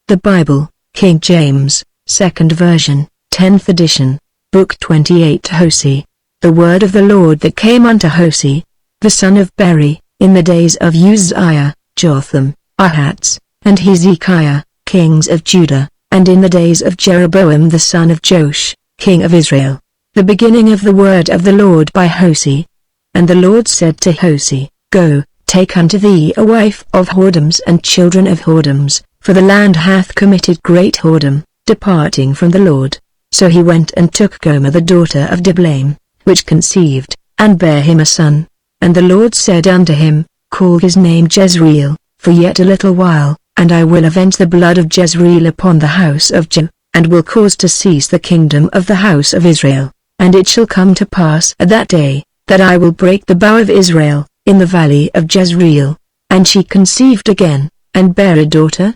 The Bible, King James, 2nd version, 10th edition, Book 28 Hosea. The word of the Lord that came unto Hosea, the son of Beri, in the days of Uzziah, Jotham, Ahaz, and Hezekiah, kings of Judah, and in the days of Jeroboam the son of Joash, king of Israel. The beginning of the word of the Lord by Hosea. And the Lord said to Hosea, Go, take unto thee a wife of whoredoms and children of whoredoms, for the land hath committed great whoredom, departing from the Lord. So he went and took Gomer the daughter of Diblaim, which conceived, and bare him a son. And the Lord said unto him, Call his name Jezreel, for yet a little while, and I will avenge the blood of Jezreel upon the house of Judah, and will cause to cease the kingdom of the house of Israel. And it shall come to pass at that day, that I will break the bow of Israel, in the valley of Jezreel. And she conceived again, and bare a daughter.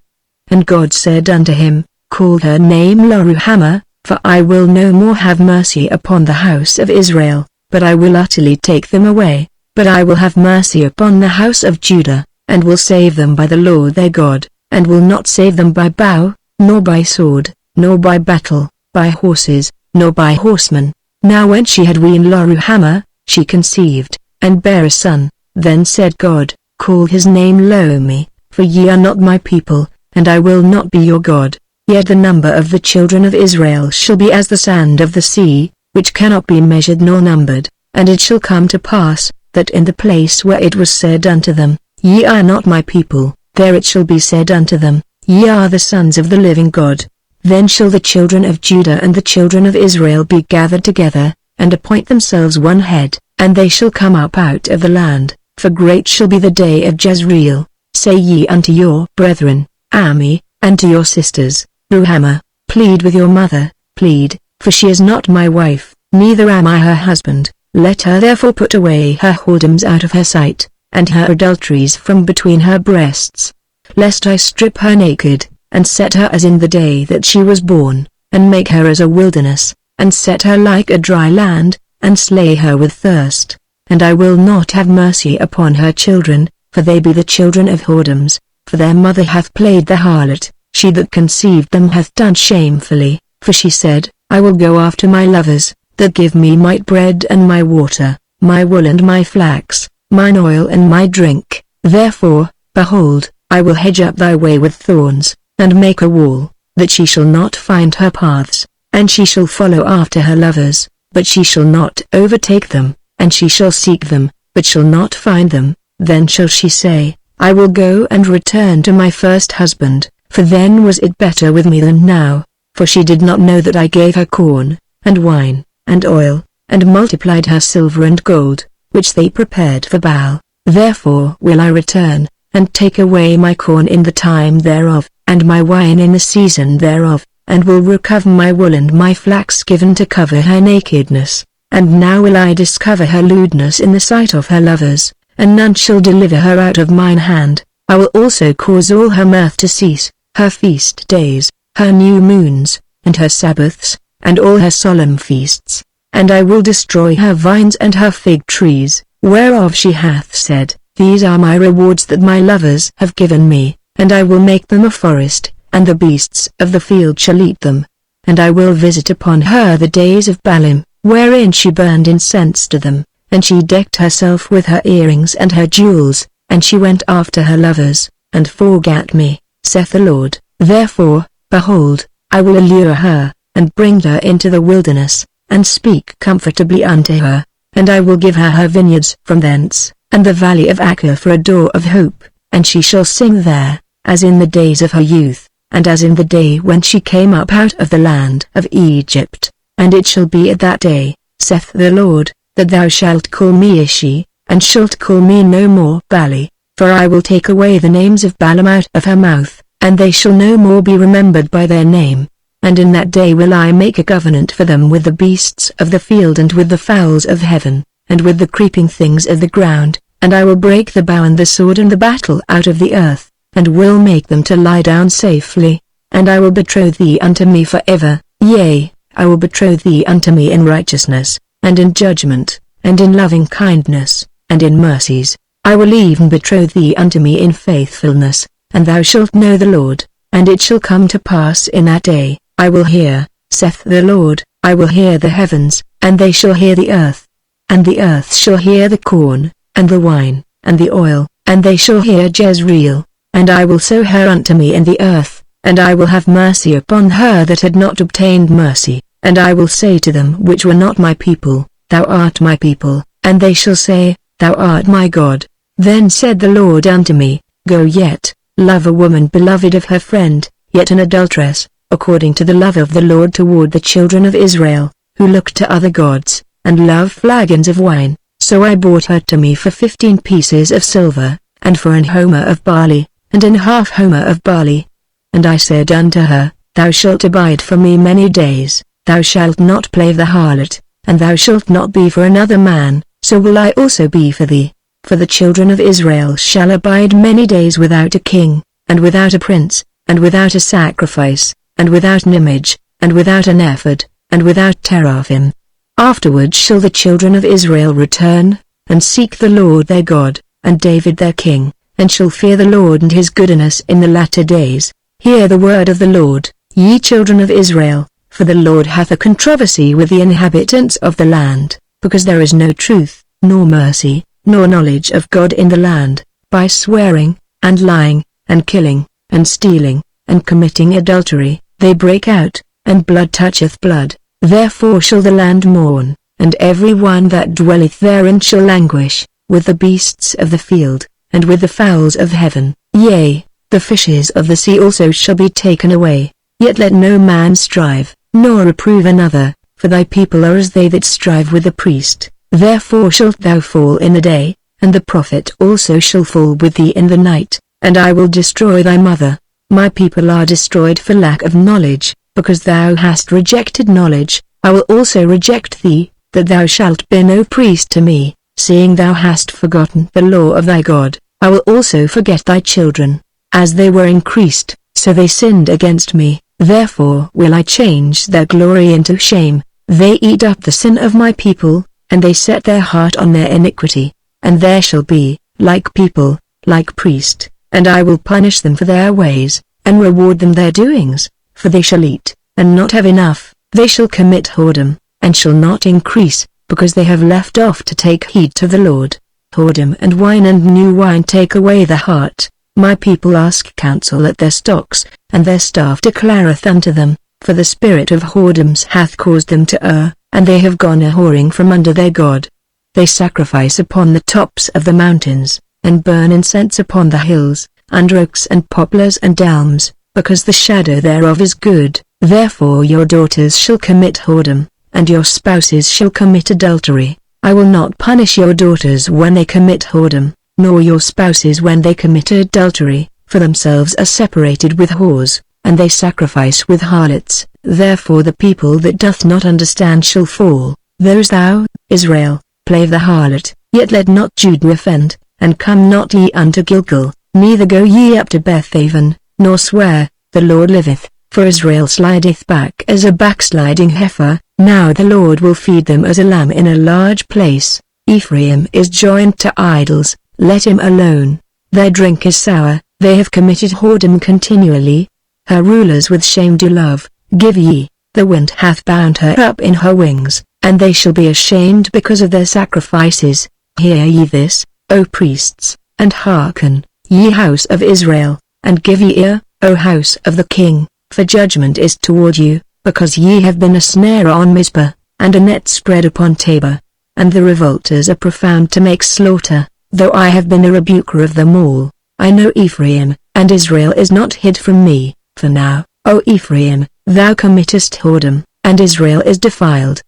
And God said unto him, Call her name Loruhamah, for I will no more have mercy upon the house of Israel, but I will utterly take them away. But I will have mercy upon the house of Judah, and will save them by the Lord their God, and will not save them by bow, nor by sword, nor by battle, by horses, nor by horsemen. Now when she had weaned Loruhamah, she conceived, and bare a son. Then said God, Call his name Lomi, for ye are not my people, and I will not be your God. Yet the number of the children of Israel shall be as the sand of the sea, which cannot be measured nor numbered. And it shall come to pass, that in the place where it was said unto them, Ye are not my people, there it shall be said unto them, Ye are the sons of the living God. Then shall the children of Judah and the children of Israel be gathered together, and appoint themselves one head, and they shall come up out of the land, for great shall be the day of Jezreel. Say ye unto your brethren, Ami, and to your sisters, Ruhamah, plead with your mother, plead, for she is not my wife, neither am I her husband. Let her therefore put away her whoredoms out of her sight, and her adulteries from between her breasts, lest I strip her naked, and set her as in the day that she was born, and make her as a wilderness, and set her like a dry land, and slay her with thirst. And I will not have mercy upon her children, for they be the children of whoredoms, for their mother hath played the harlot, she that conceived them hath done shamefully, for she said, I will go after my lovers, that give me my bread and my water, my wool and my flax, mine oil and my drink. Therefore, behold, I will hedge up thy way with thorns, and make a wall, that she shall not find her paths, and she shall follow after her lovers, but she shall not overtake them, and she shall seek them, but shall not find them. Then shall she say, I will go and return to my first husband, for then was it better with me than now, for she did not know that I gave her corn, and wine, and oil, and multiplied her silver and gold, which they prepared for Baal. Therefore will I return, and take away my corn in the time thereof, and my wine in the season thereof, and will recover my wool and my flax given to cover her nakedness. And now will I discover her lewdness in the sight of her lovers, and none shall deliver her out of mine hand. I will also cause all her mirth to cease, her feast days, her new moons, and her Sabbaths, and all her solemn feasts. And I will destroy her vines and her fig trees, whereof she hath said, These are my rewards that my lovers have given me, and I will make them a forest, and the beasts of the field shall eat them. And I will visit upon her the days of Baalim, wherein she burned incense to them, and she decked herself with her earrings and her jewels, and she went after her lovers, and forgat me, saith the Lord. Therefore, behold, I will allure her, and bring her into the wilderness, and speak comfortably unto her, and I will give her her vineyards from thence, and the valley of Achor for a door of hope, and she shall sing there, as in the days of her youth, and as in the day when she came up out of the land of Egypt. And it shall be at that day, saith the Lord, that thou shalt call me Ishi, and shalt call me no more Bali, for I will take away the names of Baalim out of her mouth, and they shall no more be remembered by their name. And in that day will I make a covenant for them with the beasts of the field and with the fowls of heaven, and with the creeping things of the ground, and I will break the bow and the sword and the battle out of the earth, and will make them to lie down safely. And I will betroth thee unto me for ever, yea, I will betroth thee unto me in righteousness, and in judgment, and in loving kindness, and in mercies. I will even betroth thee unto me in faithfulness, and thou shalt know the Lord. And it shall come to pass in that day, I will hear, saith the Lord, I will hear the heavens, and they shall hear the earth. And the earth shall hear the corn, and the wine, and the oil, and they shall hear Jezreel. And I will sow her unto me in the earth, and I will have mercy upon her that had not obtained mercy. And I will say to them which were not my people, Thou art my people, and they shall say, Thou art my God. Then said the Lord unto me, Go yet, love a woman beloved of her friend, yet an adulteress, according to the love of the Lord toward the children of Israel, who look to other gods, and love flagons of wine. So I bought her to me for 15 pieces of silver, and for an homer of barley, and an half homer of barley. And I said unto her, Thou shalt abide for me many days, thou shalt not play the harlot, and thou shalt not be for another man, so will I also be for thee. For the children of Israel shall abide many days without a king, and without a prince, and without a sacrifice, and without an image, and without an ephod, and without teraphim. Afterward shall the children of Israel return, and seek the Lord their God, and David their king, and shall fear the Lord and his goodness in the latter days. Hear the word of the Lord, ye children of Israel, for the Lord hath a controversy with the inhabitants of the land, because there is no truth, nor mercy, nor knowledge of God in the land. By swearing, and lying, and killing, and stealing, and committing adultery, they break out, and blood toucheth blood. Therefore shall the land mourn, and every one that dwelleth therein shall languish, with the beasts of the field, and with the fowls of heaven. Yea, the fishes of the sea also shall be taken away. Yet let no man strive, nor reprove another, for thy people are as they that strive with the priest. Therefore shalt thou fall in the day, and the prophet also shall fall with thee in the night, and I will destroy thy mother. My people are destroyed for lack of knowledge, because thou hast rejected knowledge. I will also reject thee, that thou shalt be no priest to me, seeing thou hast forgotten the law of thy God. I will also forget thy children. As they were increased, so they sinned against me. Therefore will I change their glory into shame. They eat up the sin of my people, and they set their heart on their iniquity. And there shall be, like people, like priest, and I will punish them for their ways, and reward them their doings. For they shall eat, and not have enough. They shall commit whoredom, and shall not increase, because they have left off to take heed to the Lord. Whoredom and wine and new wine take away the heart. My people ask counsel at their stocks, and their staff declareth unto them, for the spirit of whoredoms hath caused them to err, and they have gone a-whoring from under their God. They sacrifice upon the tops of the mountains, and burn incense upon the hills, under oaks and poplars and elms, because the shadow thereof is good. Therefore your daughters shall commit whoredom, and your spouses shall commit adultery. I will not punish your daughters when they commit whoredom, nor your spouses when they commit adultery, for themselves are separated with whores, and they sacrifice with harlots. Therefore the people that doth not understand shall fall. Those thou, Israel, play the harlot, yet let not Judah offend, and come not ye unto Gilgal, neither go ye up to Bethaven, nor swear, the Lord liveth, for Israel slideth back as a backsliding heifer. Now the Lord will feed them as a lamb in a large place. Ephraim is joined to idols, let him alone. Their drink is sour, they have committed whoredom continually. Her rulers with shame do love. Give ye, the wind hath bound her up in her wings, and they shall be ashamed because of their sacrifices. Hear ye this, O priests, and hearken, ye house of Israel, and give ye ear, O house of the king, for judgment is toward you, because ye have been a snare on Mizpah, and a net spread upon Tabor. And the revolters are profound to make slaughter, though I have been a rebuker of them all. I know Ephraim, and Israel is not hid from me. For now, O Ephraim, thou committest whoredom, and Israel is defiled.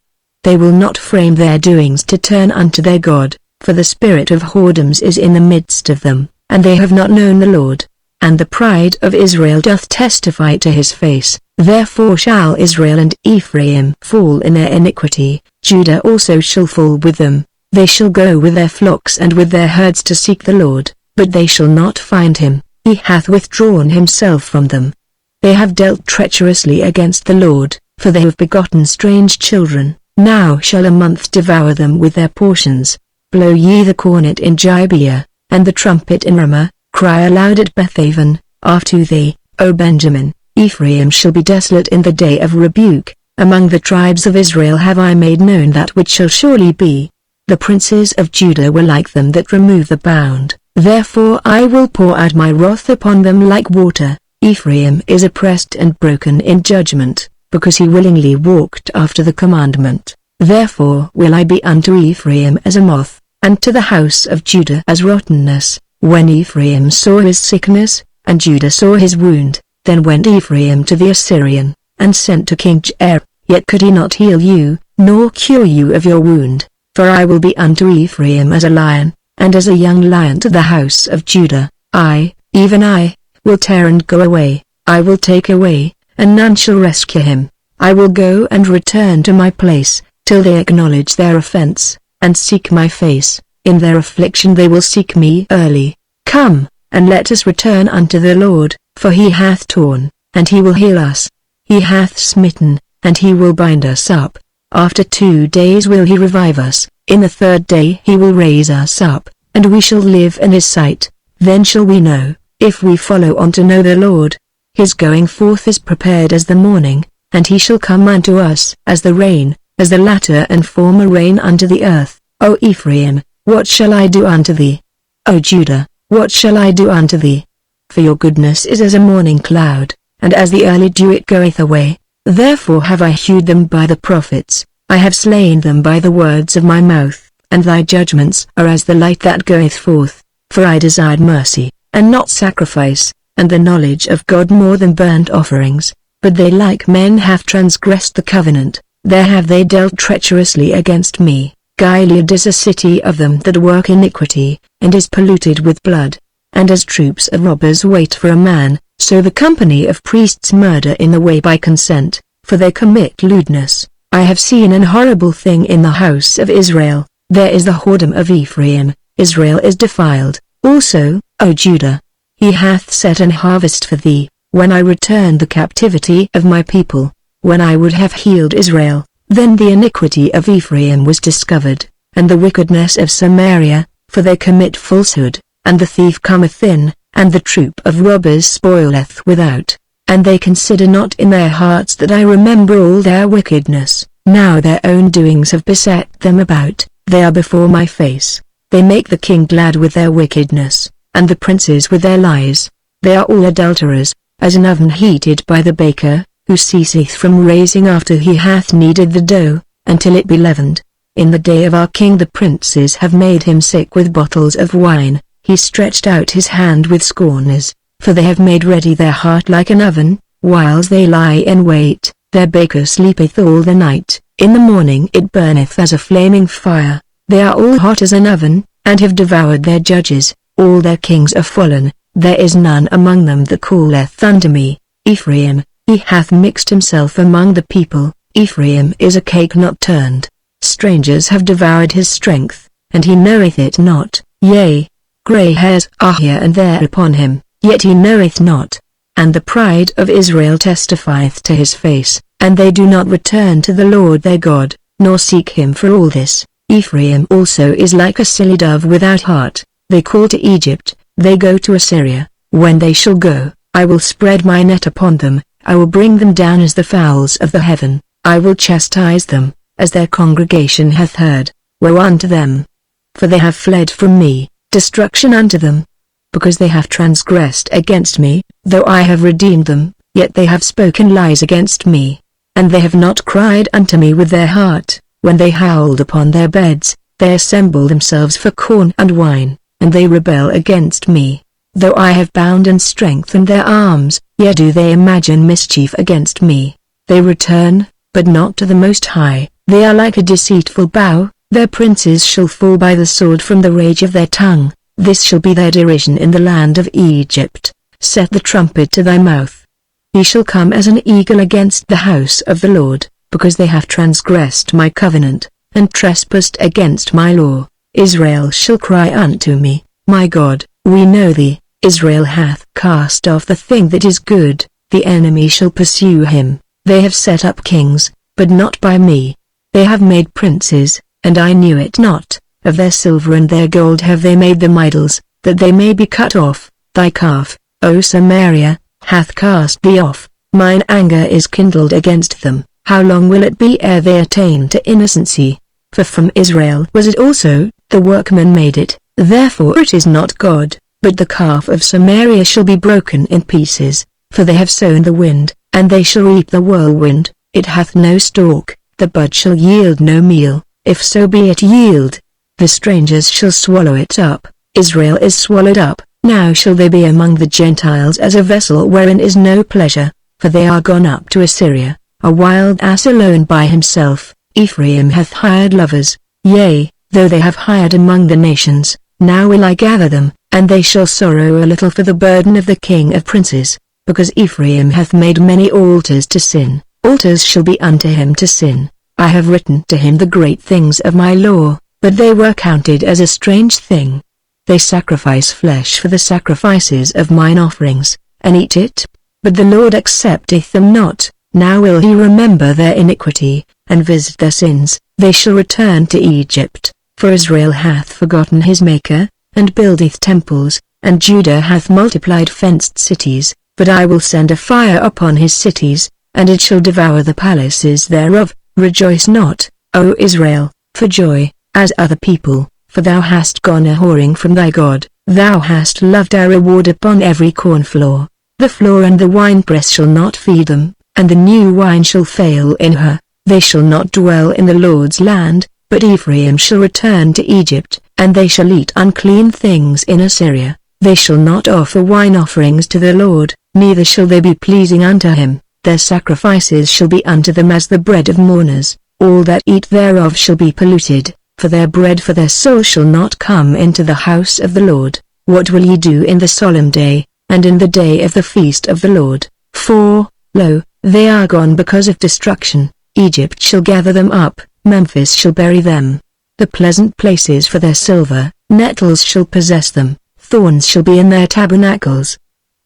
They will not frame their doings to turn unto their God, for the spirit of whoredoms is in the midst of them, and they have not known the Lord. And the pride of Israel doth testify to his face. Therefore shall Israel and Ephraim fall in their iniquity, Judah also shall fall with them. They shall go with their flocks and with their herds to seek the Lord, but they shall not find him. He hath withdrawn himself from them. They have dealt treacherously against the Lord, for they have begotten strange children. Now shall a month devour them with their portions. Blow ye the cornet in Gibeah, and the trumpet in Ramah. Cry aloud at Bethaven, after thee, O Benjamin, Ephraim shall be desolate in the day of rebuke. Among the tribes of Israel have I made known that which shall surely be. The princes of Judah were like them that remove the bound. Therefore I will pour out my wrath upon them like water. Ephraim is oppressed and broken in judgment, because he willingly walked after the commandment. Therefore will I be unto Ephraim as a moth, and to the house of Judah as rottenness. When Ephraim saw his sickness, and Judah saw his wound, then went Ephraim to the Assyrian, and sent to King Jair, yet could he not heal you, nor cure you of your wound. For I will be unto Ephraim as a lion, and as a young lion to the house of Judah. I, even I, will tear and go away. I will take away, and none shall rescue him. I will go and return to my place, till they acknowledge their offense, and seek my face. In their affliction they will seek me early. Come, and let us return unto the Lord, for he hath torn, and he will heal us. He hath smitten, and he will bind us up. After 2 days will he revive us, in the 3rd day he will raise us up, and we shall live in his sight. Then shall we know, if we follow on to know the Lord. His going forth is prepared as the morning, and he shall come unto us as the rain, as the latter and former rain unto the earth. O Ephraim, what shall I do unto thee? O Judah, what shall I do unto thee? For your goodness is as a morning cloud, and as the early dew it goeth away. Therefore have I hewed them by the prophets, I have slain them by the words of my mouth, and thy judgments are as the light that goeth forth. For I desired mercy, and not sacrifice, and the knowledge of God more than burnt offerings. But they like men have transgressed the covenant, there have they dealt treacherously against me. Gilead is a city of them that work iniquity, and is polluted with blood. And as troops of robbers wait for a man, so the company of priests murder in the way by consent, for they commit lewdness. I have seen an horrible thing in the house of Israel. There is the whoredom of Ephraim, Israel is defiled. Also, O Judah, he hath set an harvest for thee, when I returned the captivity of my people, when I would have healed Israel. Then the iniquity of Ephraim was discovered, and the wickedness of Samaria, for they commit falsehood, and the thief cometh in, and the troop of robbers spoileth without. And they consider not in their hearts that I remember all their wickedness. Now their own doings have beset them about, they are before my face. They make the king glad with their wickedness, and the princes with their lies. They are all adulterers, as an oven heated by the baker, who ceaseth from raising after he hath kneaded the dough, until it be leavened. In the day of our king the princes have made him sick with bottles of wine, he stretched out his hand with scorners, for they have made ready their heart like an oven, whiles they lie in wait, their baker sleepeth all the night, in the morning it burneth as a flaming fire. They are all hot as an oven, and have devoured their judges, all their kings are fallen, there is none among them that calleth unto me. Ephraim, he hath mixed himself among the people, Ephraim is a cake not turned. Strangers have devoured his strength, and he knoweth it not. Yea, grey hairs are here and there upon him, yet he knoweth not. And the pride of Israel testifieth to his face, and they do not return to the Lord their God, nor seek him for all this. Ephraim also is like a silly dove without heart. They call to Egypt, they go to Assyria. When they shall go, I will spread my net upon them, I will bring them down as the fowls of the heaven. I will chastise them, as their congregation hath heard. Woe unto them! For they have fled from me, destruction unto them. Because they have transgressed against me, though I have redeemed them, yet they have spoken lies against me. And they have not cried unto me with their heart. When they howled upon their beds, they assemble themselves for corn and wine, and they rebel against me. Though I have bound and strengthened their arms, yet do they imagine mischief against me. They return, but not to the Most High. They are like a deceitful bow, their princes shall fall by the sword from the rage of their tongue. This shall be their derision in the land of Egypt. Set the trumpet to thy mouth. He shall come as an eagle against the house of the Lord, because they have transgressed my covenant, and trespassed against my law. Israel shall cry unto me, My God, we know thee. Israel hath cast off the thing that is good, the enemy shall pursue him. They have set up kings, but not by me. They have made princes, and I knew it not. Of their silver and their gold have they made them idols, that they may be cut off. Thy calf, O Samaria, hath cast thee off. Mine anger is kindled against them. How long will it be ere they attain to innocency? For from Israel was it also, the workman made it, therefore it is not God. But the calf of Samaria shall be broken in pieces, for they have sown the wind, and they shall reap the whirlwind. It hath no stalk, the bud shall yield no meal, if so be it yield. The strangers shall swallow it up. Israel is swallowed up. Now shall they be among the Gentiles as a vessel wherein is no pleasure, for they are gone up to Assyria, a wild ass alone by himself. Ephraim hath hired lovers, yea, though they have hired among the nations, now will I gather them, and they shall sorrow a little for the burden of the king of princes, because Ephraim hath made many altars to sin, altars shall be unto him to sin. I have written to him the great things of my law, but they were counted as a strange thing. They sacrifice flesh for the sacrifices of mine offerings, and eat it, but the Lord accepteth them not. Now will he remember their iniquity, and visit their sins. They shall return to Egypt, for Israel hath forgotten his Maker, and buildeth temples, and Judah hath multiplied fenced cities. But I will send a fire upon his cities, and it shall devour the palaces thereof. Rejoice not, O Israel, for joy, as other people, for thou hast gone a-whoring from thy God. Thou hast loved a reward upon every cornfloor. The floor and the winepress shall not feed them, and the new wine shall fail in her. They shall not dwell in the Lord's land, but Ephraim shall return to Egypt, and they shall eat unclean things in Assyria. They shall not offer wine offerings to the Lord, neither shall they be pleasing unto him. Their sacrifices shall be unto them as the bread of mourners. All that eat thereof shall be polluted, for their bread for their soul shall not come into the house of the Lord. What will ye do in the solemn day, and in the day of the feast of the Lord? For, lo, they are gone because of destruction. Egypt shall gather them up, Memphis shall bury them. The pleasant places for their silver, nettles shall possess them, thorns shall be in their tabernacles.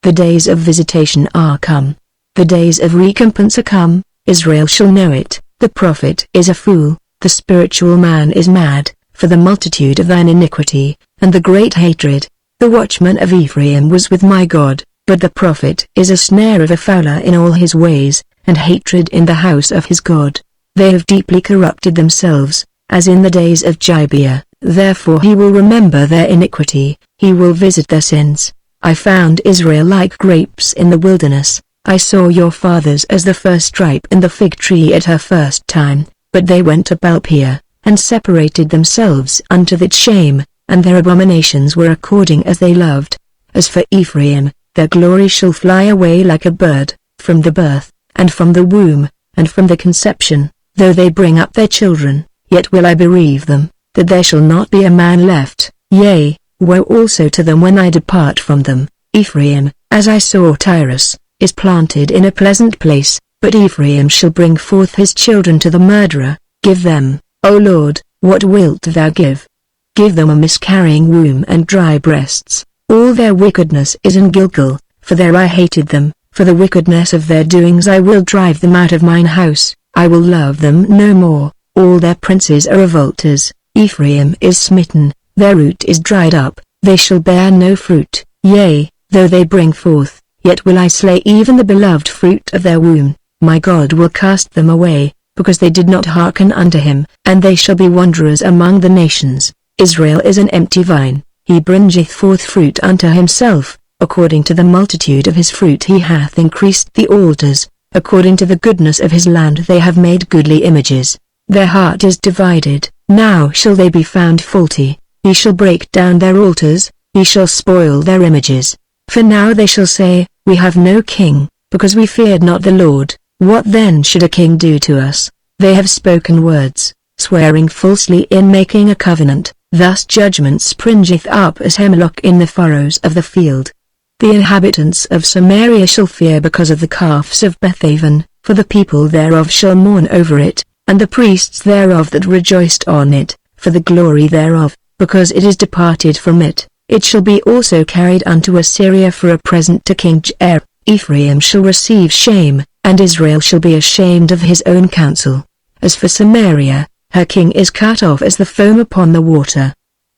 The days of visitation are come. The days of recompense are come. Israel shall know it. The prophet is a fool, the spiritual man is mad, for the multitude of thine iniquity, and the great hatred. The watchman of Ephraim was with my God, but the prophet is a snare of a fowler in all his ways, and hatred in the house of his God. They have deeply corrupted themselves, as in the days of Gibeah. Therefore he will remember their iniquity, he will visit their sins. I found Israel like grapes in the wilderness. I saw your fathers as the first ripe in the fig tree at her first time, but they went to Baal-peor, and separated themselves unto that shame, and their abominations were according as they loved. As for Ephraim, their glory shall fly away like a bird, from the birth, and from the womb, and from the conception. Though they bring up their children, yet will I bereave them, that there shall not be a man left. Yea, woe also to them when I depart from them. Ephraim, as I saw Tyrus, is planted in a pleasant place, but Ephraim shall bring forth his children to the murderer. Give them, O Lord, what wilt thou give? Give them a miscarrying womb and dry breasts. All their wickedness is in Gilgal, for there I hated them. For the wickedness of their doings I will drive them out of mine house. I will love them no more. All their princes are revolters. Ephraim is smitten, their root is dried up. They shall bear no fruit. Yea, though they bring forth, yet will I slay even the beloved fruit of their womb. My God will cast them away, because they did not hearken unto him, and they shall be wanderers among the nations. Israel is an empty vine, he bringeth forth fruit unto himself. According to the multitude of his fruit he hath increased the altars. According to the goodness of his land they have made goodly images. Their heart is divided. Now shall they be found faulty. He shall break down their altars, he shall spoil their images. For now they shall say, We have no king, because we feared not the Lord. What then should a king do to us? They have spoken words, swearing falsely in making a covenant. Thus judgment springeth up as hemlock in the furrows of the field. The inhabitants of Samaria shall fear because of the calves of Bethaven, for the people thereof shall mourn over it, and the priests thereof that rejoiced on it, for the glory thereof, because it is departed from it. It shall be also carried unto Assyria for a present to King Jair. Ephraim shall receive shame, and Israel shall be ashamed of his own counsel. As for Samaria, her king is cut off as the foam upon the water.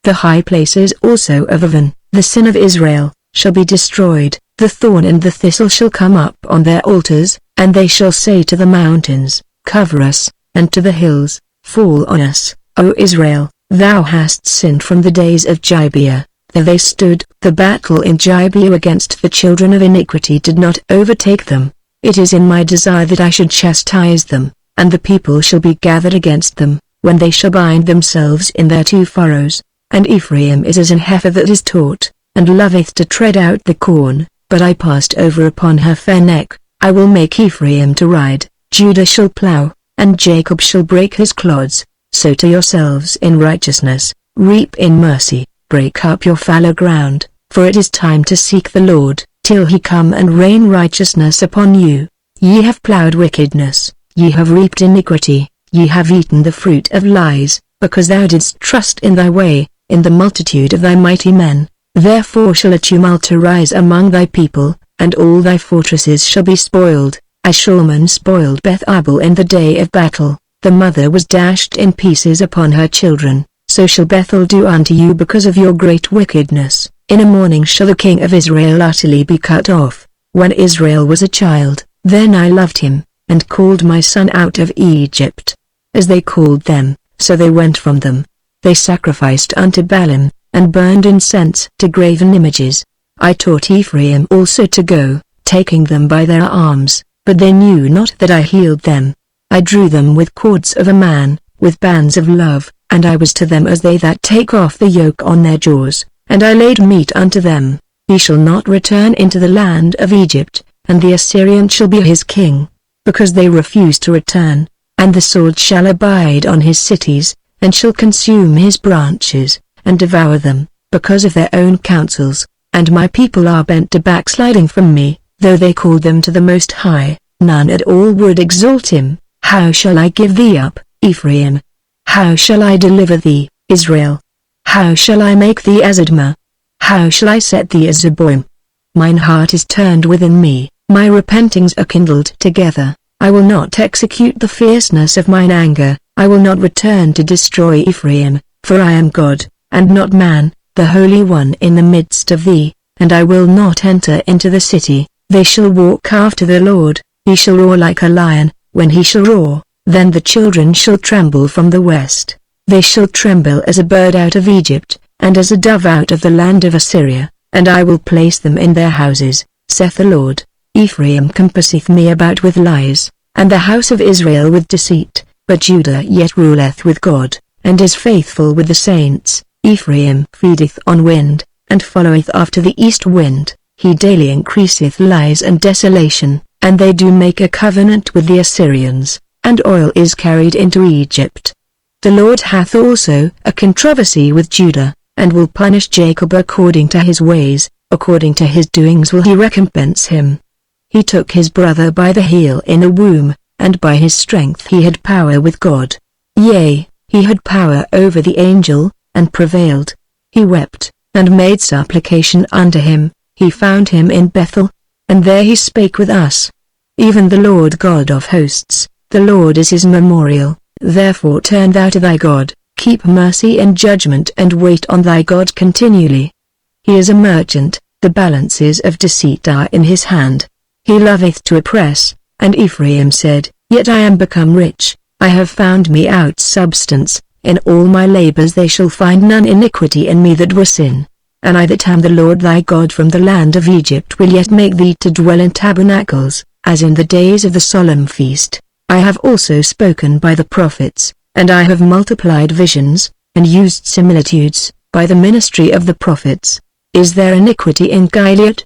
The high places also of Aven, the sin of Israel, shall be destroyed. The thorn and the thistle shall come up on their altars, and they shall say to the mountains, Cover us, and to the hills, Fall on us, O Israel. Thou hast sinned from the days of Gibeah. There they stood. The battle in Gibeah against the children of iniquity did not overtake them. It is in my desire that I should chastise them, and the people shall be gathered against them, when they shall bind themselves in their two furrows. And Ephraim is as an heifer that is taught, and loveth to tread out the corn, but I passed over upon her fair neck. I will make Ephraim to ride, Judah shall plow, and Jacob shall break his clods. Sow to yourselves in righteousness, reap in mercy, break up your fallow ground, for it is time to seek the Lord, till he come and rain righteousness upon you. Ye have plowed wickedness, ye have reaped iniquity, ye have eaten the fruit of lies, because thou didst trust in thy way, in the multitude of thy mighty men. Therefore shall a tumult arise among thy people, and all thy fortresses shall be spoiled. Ashurman spoiled Beth Arbel in the day of battle. The mother was dashed in pieces upon her children. So shall Bethel do unto you because of your great wickedness. In a morning shall the king of Israel utterly be cut off. When Israel was a child, then I loved him, and called my son out of Egypt. As they called them, so they went from them. They sacrificed unto Baalim, and burned incense to graven images. I taught Ephraim also to go, taking them by their arms, but they knew not that I healed them. I drew them with cords of a man, with bands of love, and I was to them as they that take off the yoke on their jaws, and I laid meat unto them. He shall not return into the land of Egypt, and the Assyrian shall be his king, because they refuse to return, and the sword shall abide on his cities, and shall consume his branches, and devour them, because of their own counsels, and my people are bent to backsliding from me, though they called them to the Most High, none at all would exalt him. How shall I give thee up, Ephraim? How shall I deliver thee, Israel? How shall I make thee as Admah? How shall I set thee as Zeboim? Mine heart is turned within me, my repentings are kindled together. I will not execute the fierceness of mine anger, I will not return to destroy Ephraim, for I am God, and not man, the Holy One in the midst of thee, and I will not enter into the city. They shall walk after the Lord, he shall roar like a lion. When he shall roar, then the children shall tremble from the west. They shall tremble as a bird out of Egypt, and as a dove out of the land of Assyria, and I will place them in their houses, saith the Lord. Ephraim compasseth me about with lies, and the house of Israel with deceit, but Judah yet ruleth with God, and is faithful with the saints. Ephraim feedeth on wind, and followeth after the east wind. He daily increaseth lies and desolation, and they do make a covenant with the Assyrians, and oil is carried into Egypt. The Lord hath also a controversy with Judah, and will punish Jacob according to his ways, according to his doings will he recompense him. He took his brother by the heel in the womb, and by his strength he had power with God. Yea, he had power over the angel, and prevailed. He wept, and made supplication unto him. He found him in Bethel, and there he spake with us. Even the Lord God of hosts, the Lord is his memorial. Therefore turn thou to thy God, keep mercy and judgment, and wait on thy God continually. He is a merchant, the balances of deceit are in his hand. He loveth to oppress, and Ephraim said, Yet I am become rich, I have found me out substance, in all my labors they shall find none iniquity in me that were sin. And I that am the Lord thy God from the land of Egypt will yet make thee to dwell in tabernacles, as in the days of the solemn feast. I have also spoken by the prophets, and I have multiplied visions, and used similitudes, by the ministry of the prophets. Is there iniquity in Gilead?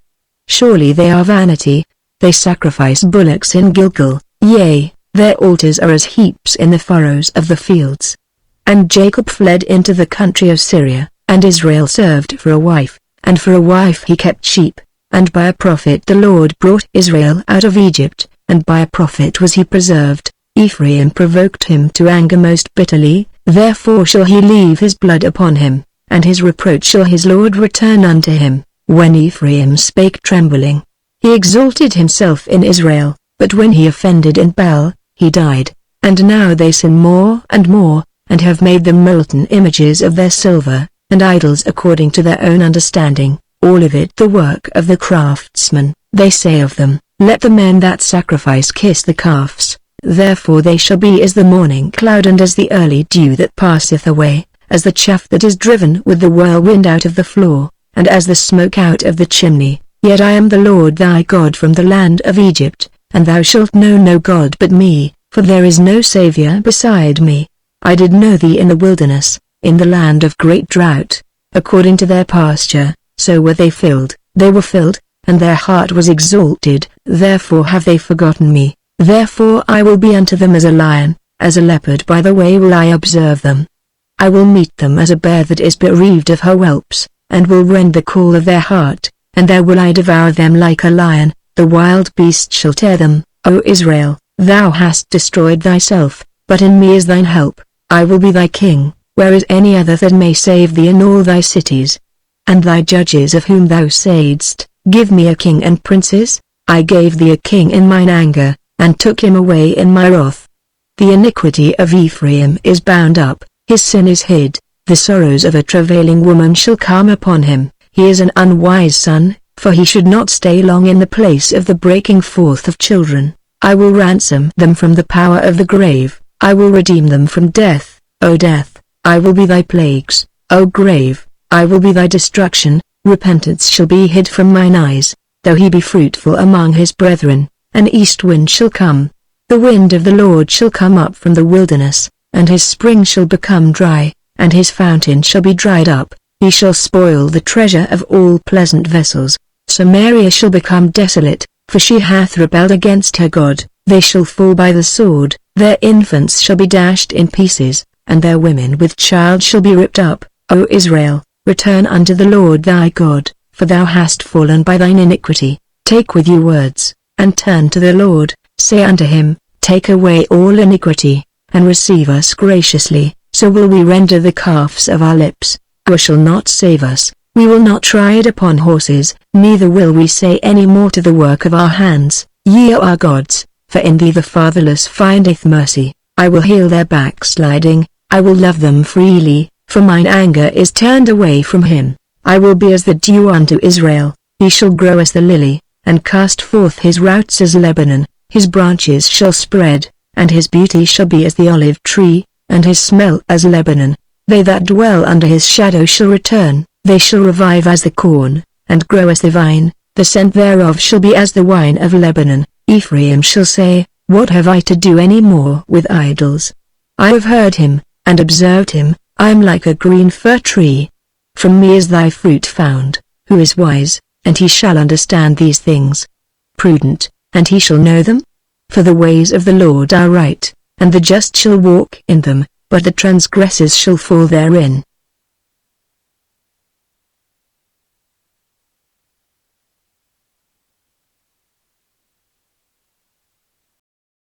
Surely they are vanity, they sacrifice bullocks in Gilgal, yea, their altars are as heaps in the furrows of the fields. And Jacob fled into the country of Syria, and Israel served for a wife, and for a wife he kept sheep, and by a prophet the Lord brought Israel out of Egypt, and by a prophet was he preserved. Ephraim provoked him to anger most bitterly, therefore shall he leave his blood upon him, and his reproach shall his Lord return unto him. When Ephraim spake trembling, he exalted himself in Israel, but when he offended in Baal, he died. And now they sin more, and have made them molten images of their silver, and idols according to their own understanding. all of it the work of the craftsman. They say of them, let the men that sacrifice kiss the calves. Therefore they shall be as the morning cloud and as the early dew that passeth away, as the chaff that is driven with the whirlwind out of the floor, and as the smoke out of the chimney. Yet I am the Lord thy God from the land of Egypt, and thou shalt know no God but me, for there is no Saviour beside me. I did know thee in the wilderness, in the land of great drought. According to their pasture, so were they filled, and their heart was exalted, therefore have they forgotten me. Therefore I will be unto them as a lion, as a leopard by the way will I observe them. I will meet them as a bear that is bereaved of her whelps, and will rend the call of their heart, and there will I devour them like a lion, the wild beast shall tear them. O Israel, thou hast destroyed thyself, but in me is thine help. I will be thy king, where is any other that may save thee in all thy cities? And thy judges of whom thou saidst, give me a king and princes? I gave thee a king in mine anger, and took him away in my wrath. The iniquity of Ephraim is bound up, his sin is hid, the sorrows of a travailing woman shall come upon him. He is an unwise son, for he should not stay long in the place of the breaking forth of children. I will ransom them from the power of the grave, I will redeem them from death. O death, I will be thy plagues, O grave, I will be thy destruction. Repentance shall be hid from mine eyes, though he be fruitful among his brethren. An east wind shall come, the wind of the Lord shall come up from the wilderness, and his spring shall become dry, and his fountain shall be dried up. He shall spoil the treasure of all pleasant vessels. Samaria shall become desolate, for she hath rebelled against her God. They shall fall by the sword, their infants shall be dashed in pieces, and their women with child shall be ripped up. O Israel, return unto the Lord thy God, for thou hast fallen by thine iniquity. Take with you words, and turn to the Lord. Say unto him, take away all iniquity, and receive us graciously, so will we render the calves of our lips. Who shall not save us? We will not try it upon horses, neither will we say any more to the work of our hands, ye are our gods, for in thee the fatherless findeth mercy. I will heal their backsliding, I will love them freely, for mine anger is turned away from him. I will be as the dew unto Israel, he shall grow as the lily, and cast forth his roots as Lebanon. His branches shall spread, and his beauty shall be as the olive tree, and his smell as Lebanon. They that dwell under his shadow shall return, they shall revive as the corn, and grow as the vine, the scent thereof shall be as the wine of Lebanon. Ephraim shall say, what have I to do any more with idols? I have heard him, and observed him, I am like a green fir tree. From me is thy fruit found. Who is wise, and he shall understand these things? Prudent, and he shall know them? For the ways of the Lord are right, and the just shall walk in them, but the transgressors shall fall therein.